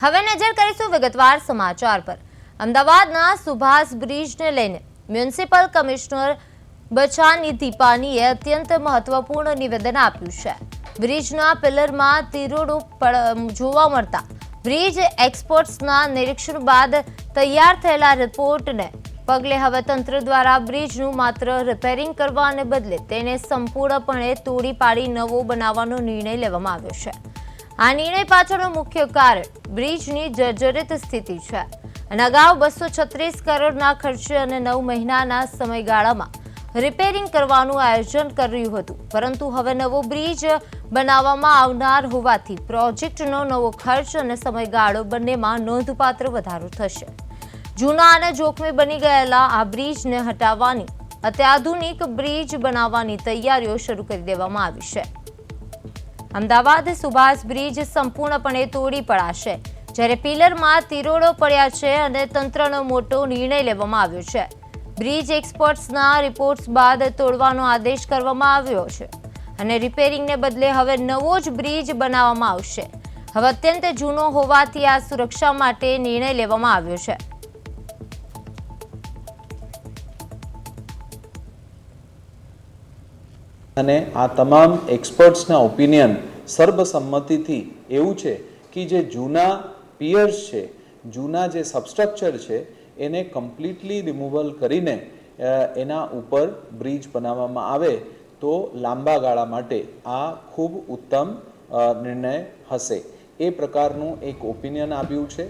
હવે નજર કરીશું વિગતવાર સમાચાર પર। અમદાવાદના સુભાષ બ્રિજને લઈને મ્યુનિસિપલ કમિશનર બચાનિધિ પાનીએ અત્યંત મહત્વપૂર્ણ નિવેદન આપ્યું છે। બ્રિજના પિલરમાં તિરાડો જોવા મળતા બ્રિજ એક્સપર્ટ્સના નિરીક્ષણ બાદ તૈયાર થયેલા રિપોર્ટને પગલે હવે તંત્ર દ્વારા બ્રિજનું માત્ર રિપેરિંગ કરવાને બદલે તેને સંપૂર્ણપણે તોડી પાડી નવો બનાવવાનો નિર્ણય લેવામાં આવ્યો છે। આ નિર્ણય પાછળનું મુખ્ય કારણ બ્રિજની જર્જરિત સ્થિતિ છે અને અગાઉ 236 કરોડના ખર્ચે અને 9 મહિનાના સમયગાળામાં રિપેરિંગ કરવાનું આયોજન કર્યું હતું, પરંતુ હવે નવો બ્રિજ બનાવવામાં આવનાર હોવાથી પ્રોજેક્ટનો નવો ખર્ચ અને સમયગાળો બંનેમાં નોંધપાત્ર વધારો થશે। જૂના અને જોખમી બની ગયેલા આ બ્રિજને હટાવવાની અત્યાધુનિક બ્રિજ બનાવવાની તૈયારીઓ શરૂ કરી દેવામાં આવી છે। અમદાવાદ સુભાષ બ્રિજ સંપૂર્ણપણે તોડી પડાશે, જ્યારે પિલરમાં તિરાડો પડ્યા છે અને તંત્રનો મોટો નિર્ણય લેવામાં આવ્યો છે। બ્રિજ એક્સપર્ટ્સના રિપોર્ટ્સ બાદ તોડવાનો આદેશ કરવામાં આવ્યો છે અને રિપેરિંગને બદલે હવે નવો જ બ્રિજ બનાવવામાં આવશે। હવે અત્યંત જૂનો હોવાથી આ સુરક્ષા માટે નિર્ણય લેવામાં આવ્યો છે। અને આ તમામ એક્સપર્ટ્સના ઓપિનિયન સર્વસંમતિથી એવું છે કે જે જૂના પિયર્સ છે, જૂના જે સબસ્ટ્રક્ચર છે એને કમ્પ્લીટલી રિમૂવલ કરીને એના ઉપર બ્રિજ બનાવવામાં આવે તો લાંબા ગાળા માટે આ ખૂબ ઉત્તમ નિર્ણય હશે। એ પ્રકારનું એક ઓપિનિયન આવ્યું છે।